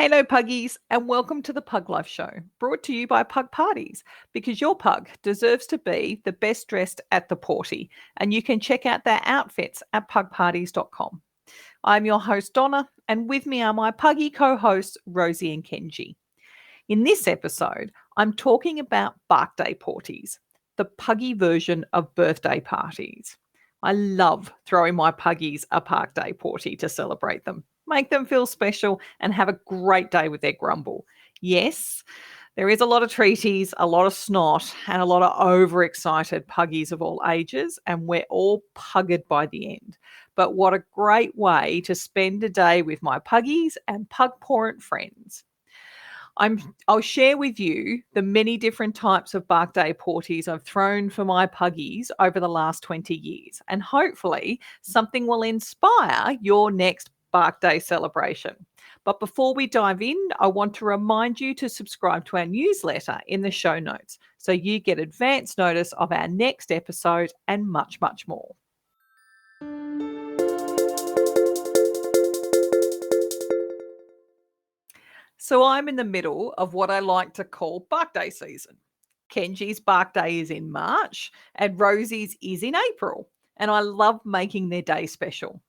Hello, Puggies, and welcome to the Pug Life Show, brought to you by Pug Parties, because your pug deserves to be the best dressed at the party, and you can check out their outfits at pugparties.com. I'm your host, Donna, and with me are my Puggy co-hosts, Rosie and Kenji. In this episode, I'm talking about Barkday Pawties, the Puggy version of birthday parties. I love throwing my Puggies a Barkday Pawty to celebrate them, make them feel special, and have a great day with their Grumble. Yes, there is a lot of treaties, a lot of snot, and a lot of overexcited Puggies of all ages, and we're all puggered by the end. But what a great way to spend a day with my Puggies and Pug Pawrent friends. I'll share with you the many different types of Barkday Pawties I've thrown for my Puggies over the last 20 years, and hopefully something will inspire your next Barkday celebration. But before we dive in, I want to remind you to subscribe to our newsletter in the show notes so you get advance notice of our next episode and much, much more. So I'm in the middle of what I like to call Barkday season. Kenji's Barkday is in March and Rosie's is in April, and I love making their day special.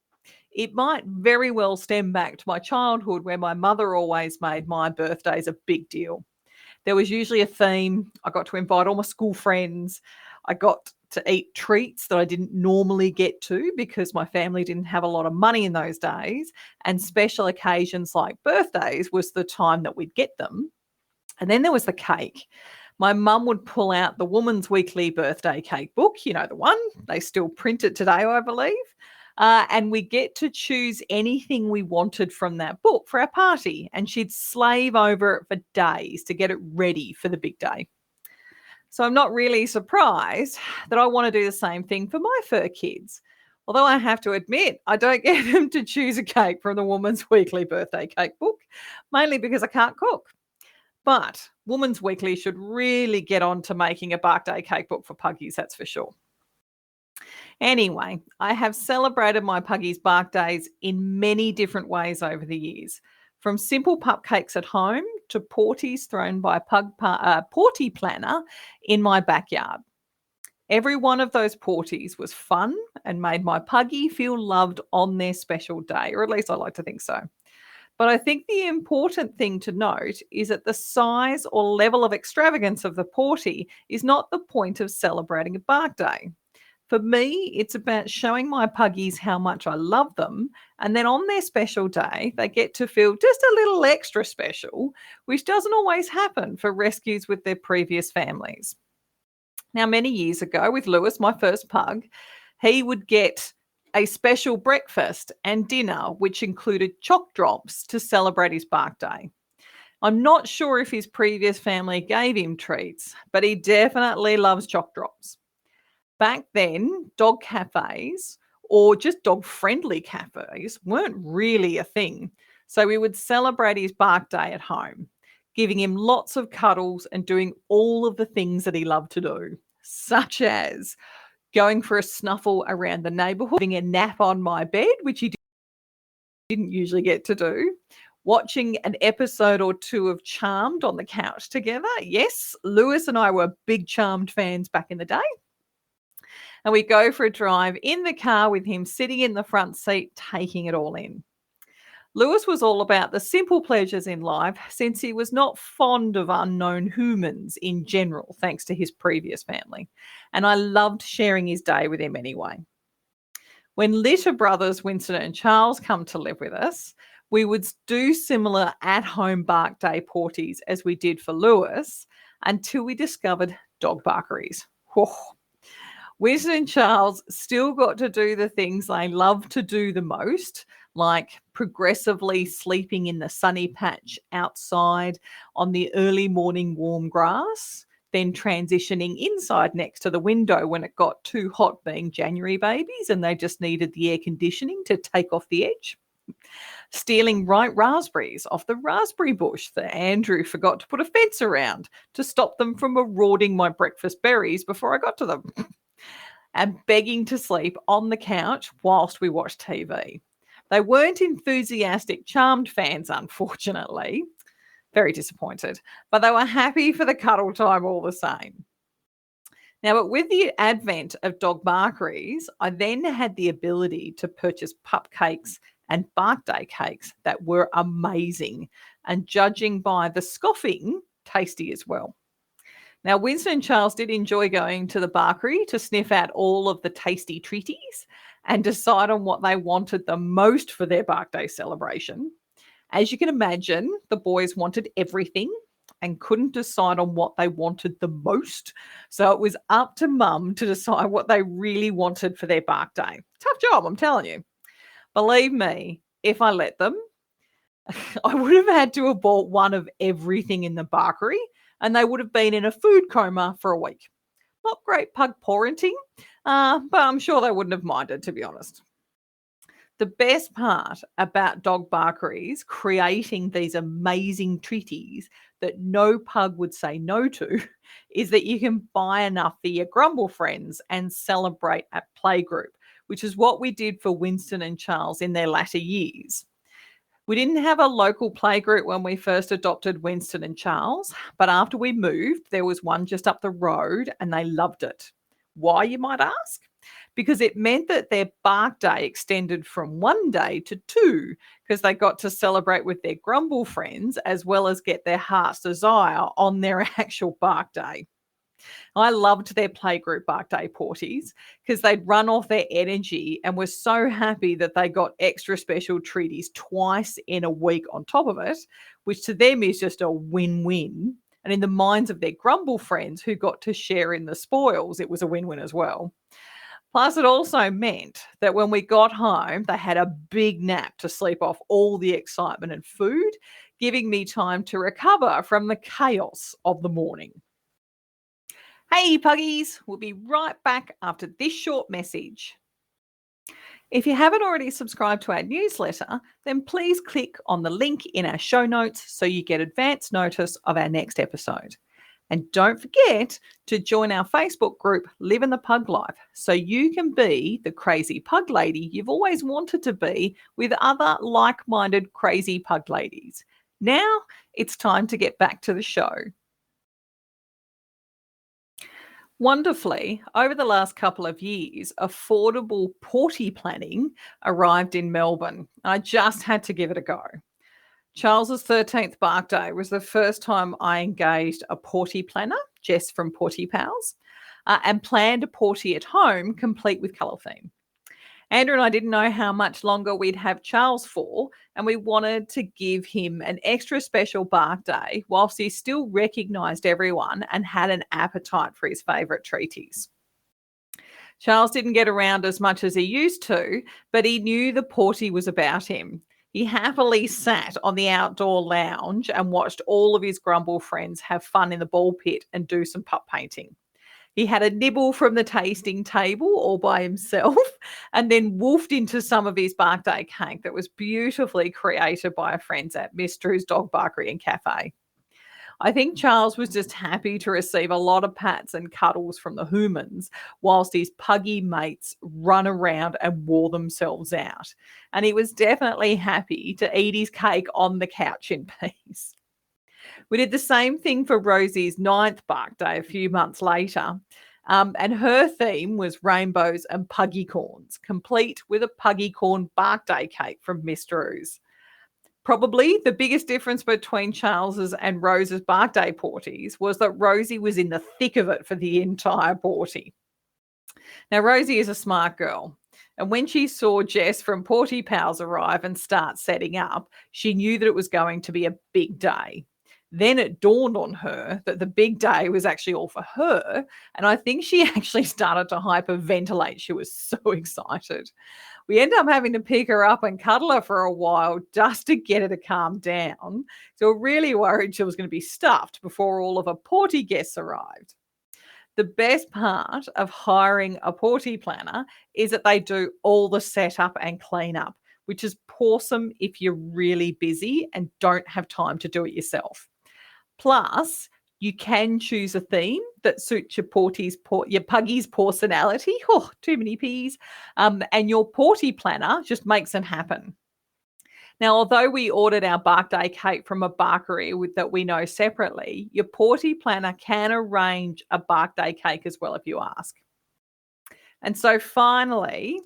It might very well stem back to my childhood where my mother always made my birthdays a big deal. There was usually a theme. I got to invite all my school friends. I got to eat treats that I didn't normally get to because my family didn't have a lot of money in those days. And special occasions like birthdays was the time that we'd get them. And then there was the cake. My mum would pull out the Woman's Weekly birthday cake book, you know, the one. They still print it today, I believe. And we get to choose anything we wanted from that book for our party. And she'd slave over it for days to get it ready for the big day. So I'm not really surprised that I want to do the same thing for my fur kids. Although I have to admit, I don't get them to choose a cake from the Woman's Weekly birthday cake book, mainly because I can't cook. But Woman's Weekly should really get on to making a birthday cake book for Puggies, that's for sure. Anyway, I have celebrated my Puggies' birthdays in many different ways over the years, from simple cupcakes at home to parties thrown by a party planner in my backyard. Every one of those parties was fun and made my Puggy feel loved on their special day, or at least I like to think so. But I think the important thing to note is that the size or level of extravagance of the party is not the point of celebrating a birthday. For me, it's about showing my Puggies how much I love them, and then on their special day, they get to feel just a little extra special, which doesn't always happen for rescues with their previous families. Now, many years ago with Lewis, my first pug, he would get a special breakfast and dinner, which included choc drops to celebrate his birthday. I'm not sure if his previous family gave him treats, but he definitely loves choc drops. Back then, dog cafes or just dog-friendly cafes weren't really a thing. So we would celebrate his birthday at home, giving him lots of cuddles and doing all of the things that he loved to do, such as going for a snuffle around the neighbourhood, having a nap on my bed, which he didn't usually get to do, watching an episode or two of Charmed on the couch together. Yes, Lewis and I were big Charmed fans back in the day. And we go for a drive in the car with him sitting in the front seat, taking it all in. Lewis was all about the simple pleasures in life since he was not fond of unknown humans in general, thanks to his previous family. And I loved sharing his day with him anyway. When litter brothers Winston and Charles come to live with us, we would do similar at-home Barkday Pawties as we did for Lewis until we discovered dog barkeries. Whoa. Winston and Charles still got to do the things they love to do the most, like progressively sleeping in the sunny patch outside on the early morning warm grass, then transitioning inside next to the window when it got too hot, being January babies and they just needed the air conditioning to take off the edge. Stealing ripe raspberries off the raspberry bush that Andrew forgot to put a fence around to stop them from marauding my breakfast berries before I got to them. And begging to sleep on the couch whilst we watched TV. They weren't enthusiastic, charmed fans, unfortunately. Very disappointed. But they were happy for the cuddle time all the same. Now, but with the advent of dog barkeries, I then had the ability to purchase pup cakes and birthday cakes that were amazing and, judging by the scoffing, tasty as well. Now, Winston and Charles did enjoy going to the Barkery to sniff out all of the tasty treaties and decide on what they wanted the most for their birthday celebration. As you can imagine, the boys wanted everything and couldn't decide on what they wanted the most. So it was up to Mum to decide what they really wanted for their birthday. Tough job, I'm telling you. Believe me, if I let them, I would have had to have bought one of everything in the Barkery, and they would have been in a food coma for a week. Not great pug parenting, but I'm sure they wouldn't have minded, to be honest. The best part about dog barkeries creating these amazing treaties that no pug would say no to is that you can buy enough for your Grumble friends and celebrate at playgroup, which is what we did for Winston and Charles in their latter years. We didn't have a local playgroup when we first adopted Winston and Charles, but after we moved, there was one just up the road and they loved it. Why, you might ask? Because it meant that their bark day extended from 1 day to 2, because they got to celebrate with their Grumble friends as well as get their heart's desire on their actual bark day. I loved their playgroup Barkday Pawties because they'd run off their energy and were so happy that they got extra special treaties twice in a week on top of it, which to them is just a win-win. And in the minds of their Grumble friends who got to share in the spoils, it was a win-win as well. Plus, it also meant that when we got home, they had a big nap to sleep off all the excitement and food, giving me time to recover from the chaos of the morning. Hey, Puggies, we'll be right back after this short message. If you haven't already subscribed to our newsletter, then please click on the link in our show notes so you get advance notice of our next episode. And don't forget to join our Facebook group, Living the Pug Life, so you can be the crazy pug lady you've always wanted to be with other like-minded crazy pug ladies. Now it's time to get back to the show. Wonderfully, over the last couple of years, affordable Pawty planning arrived in Melbourne. I just had to give it a go. Charles's 13th birthday was the first time I engaged a Pawty planner, Jess from Pawty Pals, and planned a Pawty at home, complete with colour theme. Andrew and I didn't know how much longer we'd have Charles for, and we wanted to give him an extra special birthday whilst he still recognised everyone and had an appetite for his favourite treaties. Charles didn't get around as much as he used to, but he knew the Pawty was about him. He happily sat on the outdoor lounge and watched all of his Grumble friends have fun in the ball pit and do some pup painting. He had a nibble from the tasting table all by himself and then wolfed into some of his birthday cake that was beautifully created by our friends at Miss Drew's Dog Barkery and Café. I think Charles was just happy to receive a lot of pats and cuddles from the humans whilst his puggy mates run around and wore themselves out. And he was definitely happy to eat his cake on the couch in peace. We did the same thing for Rosie's 9th birthday a few months later, and her theme was rainbows and puggy corns, complete with a puggy corn birthday cake from Miss Drew's. Probably the biggest difference between Charles's and Rose's birthday parties was that Rosie was in the thick of it for the entire party. Now, Rosie is a smart girl, and when she saw Jess from Pawty Pals arrive and start setting up, she knew that it was going to be a big day. Then it dawned on her that the big day was actually all for her, and I think she actually started to hyperventilate. She was so excited. We ended up having to pick her up and cuddle her for a while just to get her to calm down. So we're really worried she was going to be stuffed before all of her Pawty guests arrived. The best part of hiring a Pawty planner is that they do all the setup and cleanup, which is awesome if you're really busy and don't have time to do it yourself. Plus, you can choose a theme that suits your Puggie's personality. Oh, too many P's. And your Pawty planner just makes it happen. Now, although we ordered our birthday cake from a Barkery that we know separately, your Pawty planner can arrange a birthday cake as well if you ask. And so finally,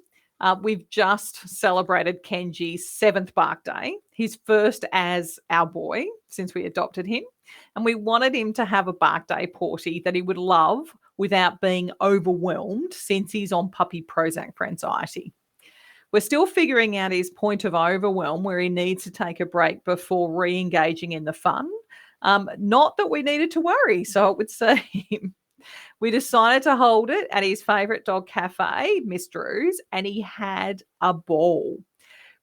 we've just celebrated Kenji's 7th birthday, his first as our boy since we adopted him. And we wanted him to have a birthday party that he would love without being overwhelmed since he's on puppy Prozac for anxiety. We're still figuring out his point of overwhelm where he needs to take a break before re-engaging in the fun. Not that we needed to worry, so it would seem. We decided to hold it at his favourite dog cafe, Miss Drew's, and he had a ball.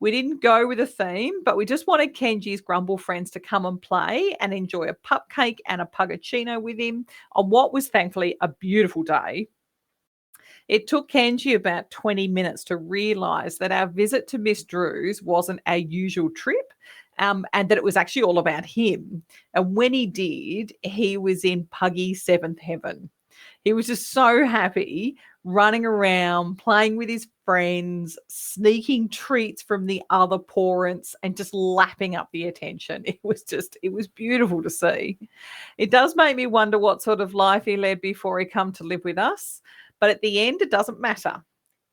We didn't go with a theme, but we just wanted Kenji's Grumble friends to come and play and enjoy a pupcake and a pugacino with him on what was thankfully a beautiful day. It took Kenji about 20 minutes to realise that our visit to Miss Drew's wasn't our usual trip, and that it was actually all about him. And when he did, he was in Puggy 7th heaven. He was just so happy, running around, playing with his friends, sneaking treats from the other Pawrents and just lapping up the attention. It was beautiful to see. It does make me wonder what sort of life he led before he come to live with us. But at the end, it doesn't matter.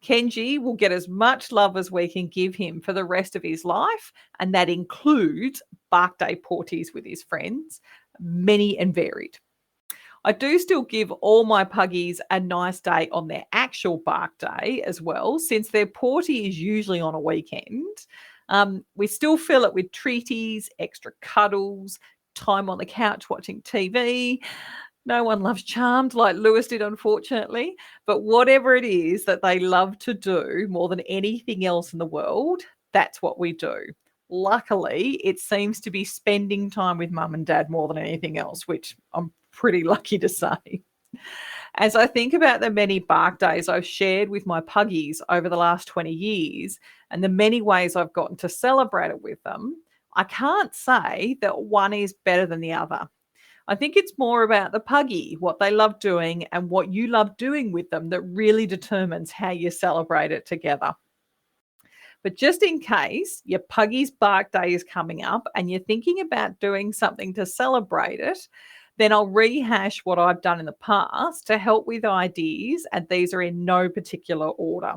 Kenji will get as much love as we can give him for the rest of his life, and that includes birthday parties with his friends, many and varied. I do still give all my puggies a nice day on their actual birthday as well, since their party is usually on a weekend. We still fill it with treaties, extra cuddles, time on the couch watching TV. No one loves Charmed like Lewis did, unfortunately. But whatever it is that they love to do more than anything else in the world, that's what we do. Luckily, it seems to be spending time with mum and dad more than anything else, which I'm pretty lucky to say. As I think about the many bark days I've shared with my puggies over the last 20 years and the many ways I've gotten to celebrate it with them, I can't say that one is better than the other. I think it's more about the puggy, what they love doing and what you love doing with them that really determines how you celebrate it together. But just in case your puggy's bark day is coming up and you're thinking about doing something to celebrate it, then I'll rehash what I've done in the past to help with ideas, and these are in no particular order.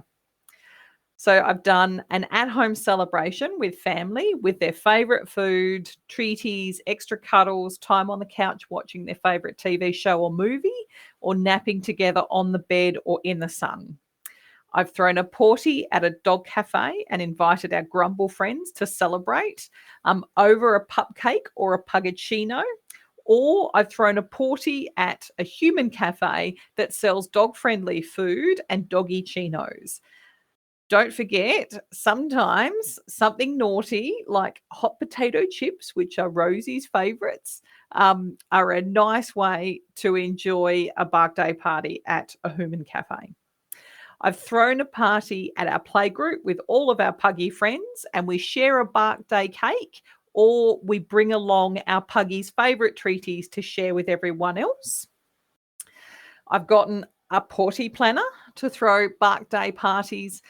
So I've done an at-home celebration with family with their favourite food, treaties, extra cuddles, time on the couch watching their favourite TV show or movie, or napping together on the bed or in the sun. I've thrown a party at a dog cafe and invited our Grumble friends to celebrate over a pupcake or a pugacino. Or I've thrown a party at a human cafe that sells dog-friendly food and doggy chinos. Don't forget, sometimes something naughty like hot potato chips, which are Rosie's favourites, are a nice way to enjoy a birthday party at a human cafe. I've thrown a party at our playgroup with all of our puggy friends, and we share a birthday cake, or we bring along our puggies' favourite treaties to share with everyone else. I've gotten a party planner to throw birthday parties.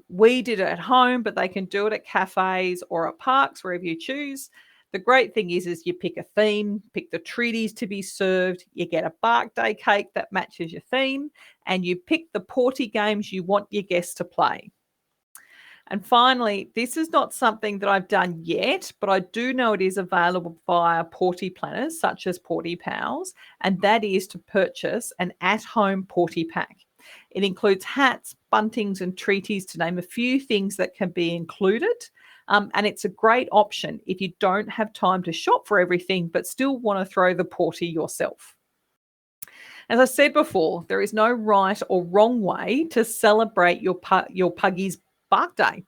We did it at home, but they can do it at cafes or at parks, wherever you choose. The great thing is you pick a theme, pick the treaties to be served, you get a birthday cake that matches your theme, and you pick the party games you want your guests to play. And finally, this is not something that I've done yet, but I do know it is available via party planners such as Pawty Pals, and that is to purchase an at-home party pack. It includes hats, buntings and treaties, to name a few things that can be included. And it's a great option if you don't have time to shop for everything but still want to throw the party yourself. As I said before, there is no right or wrong way to celebrate your puggy's birthday.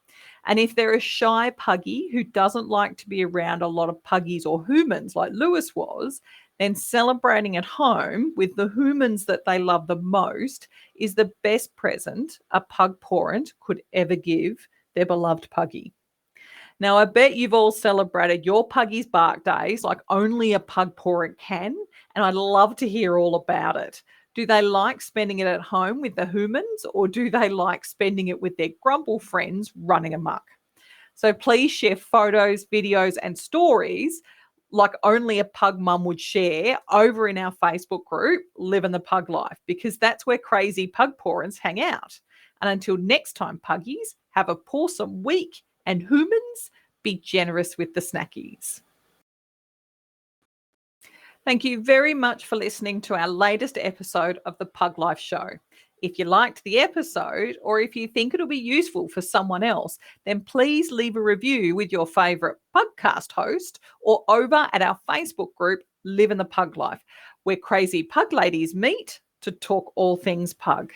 And if they're a shy puggy who doesn't like to be around a lot of puggies or humans like Lewis was, then celebrating at home with the humans that they love the most is the best present a pug parent could ever give their beloved puggy. Now, I bet you've all celebrated your puggy's birthdays like only a pug parent can, and I'd love to hear all about it. Do they like spending it at home with the humans, or do they like spending it with their Grumble friends running amok? So please share photos, videos, and stories like only a pug mum would share over in our Facebook group, Living the Pug Life, because that's where crazy pug parents hang out. And until next time, puggies, have a pawsome week, and humans, be generous with the snackies. Thank you very much for listening to our latest episode of the Pug Life Show. If you liked the episode, or if you think it'll be useful for someone else, then please leave a review with your favourite podcast host or over at our Facebook group, Live in the Pug Life, where crazy pug ladies meet to talk all things pug.